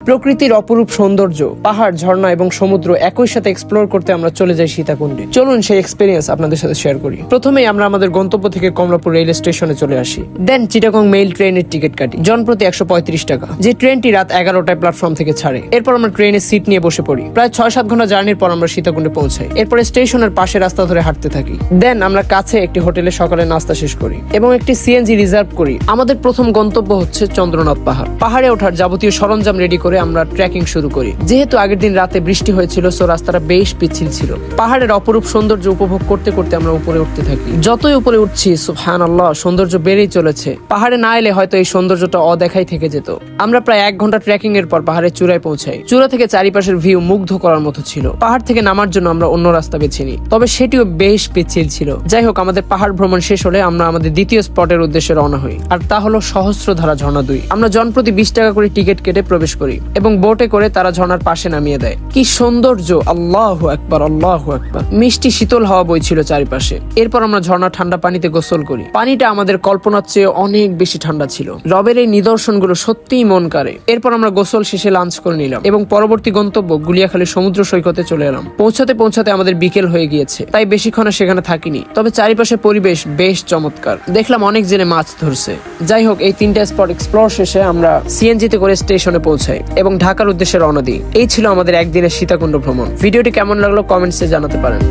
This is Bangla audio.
প্রকৃতির অপরূপ সৌন্দর্য, পাহাড়, ঝর্ণা এবং সমুদ্র একই সাথে এক্সপ্লোর করতে আমরা চলে যাই সীতাকুণ্ডে। চলুন সেই এক্সপেরিয়েন্স আপনাদের সাথে শেয়ার করি। প্রথমেই আমরা আমাদের গন্তব্য থেকে কমলাপুর রেল স্টেশনে চলে আসি। দেন চিটাগং মেইল ট্রেনের টিকিট কাটি, জনপ্রতি 135 টাকা, যে ট্রেনটি রাত 11টায় প্ল্যাটফর্ম থেকে ছাড়ে। এরপর আমরা ট্রেনের সিট নিয়ে বসে পড়ি। প্রায় 6-7 ঘন্টা জার্নির পর আমরা সীতাকুণ্ডে পৌঁছাই। এরপরে স্টেশনের পাশে রাস্তা ধরে হাঁটতে থাকি। দেন আমরা কাছে একটি হোটেলে সকালে নাস্তা শেষ করি এবং একটি সিএনজি রিজার্ভ করি। আমাদের প্রথম গন্তব্য হচ্ছে চন্দ্রনাথ পাহাড়। পাহাড়ে ওঠার যাবতীয় সরঞ্জাম রেডি করে আমরা ট্রেকিং শুরু করি। যেহেতু আগের দিন রাতে বৃষ্টি হয়েছিল, সো রাস্তাটা বেশ পিচ্ছিল ছিল। পাহাড়ের অপরূপ সৌন্দর্য উপভোগ করতে করতে আমরা উপরে উঠতে থাকি। যতই উপরে উঠছি, সুবহানাল্লাহ, সৌন্দর্য বেড়েই চলেছে। পাহাড়ে না এলে হয়তো এই সৌন্দর্যটা অদেখাই থেকে যেত। আমরা প্রায় 1 ঘন্টা ট্রেকিং এর পর পাহাড়ের চূড়ায় পৌঁছাই। চূড়া থেকে চারিপাশের ভিউ মুগ্ধ করার মতো ছিল। পাহাড় থেকে নামার জন্য আমরা অন্য রাস্তা বেছে নিই, তবে সেটিও বেশ পিচ্ছিল ছিল। যাই হোক, আমাদের পাহাড় ভ্রমণ শেষ হলে আমরা আমাদের দ্বিতীয় স্পটের উদ্দেশ্যে রওনা হই, আর তা হলো সহস্রধারা ঝর্ণা 2। আমরা জনপ্রতি 20 টাকা করে টিকিট কেটে প্রবেশ করি এবং বোটে করে তারা ঝর্ণার পাশে নামিয়ে দেয়। কি সৌন্দর্য! আল্লাহু আকবার, আল্লাহু আকবার। মিষ্টি শীতল হাওয়া বইছিল চারিপাশে। এরপর আমরা ঝর্ণা ঠান্ডা পানিতে গোসল করি। পানিটা আমাদের কল্পনার চেয়ে অনেক বেশি ঠান্ডা ছিল। রবের এই নিদর্শনগুলো সত্যিই মন কাড়ে। এরপর আমরা গোসল শেষে লাঞ্চ করে নিলাম এবং পরবর্তী গন্তব্য গুলিয়াখালী সমুদ্র সৈকতে চলে এলাম। পৌঁছাতে পৌঁছাতে আমাদের বিকেল হয়ে গিয়েছে, তাই বেশিক্ষণ সেখানে থাকিনি। তবে চারিপাশে পরিবেশ বেশ চমৎকার। দেখলাম অনেক জেলে মাছ ধরছে। যাই হোক, এই 3টা স্পট এক্সপ্লোর শেষে আমরা সিএনজিতে করে স্টেশনে পৌঁছাই এবং ঢাকার উদ্দেশ্যে রওনা দিই। এই ছিল আমাদের একদিনের সীতাকুণ্ড ভ্রমণ। ভিডিওটি কেমন লাগলো কমেন্টসে জানাতে পারেন।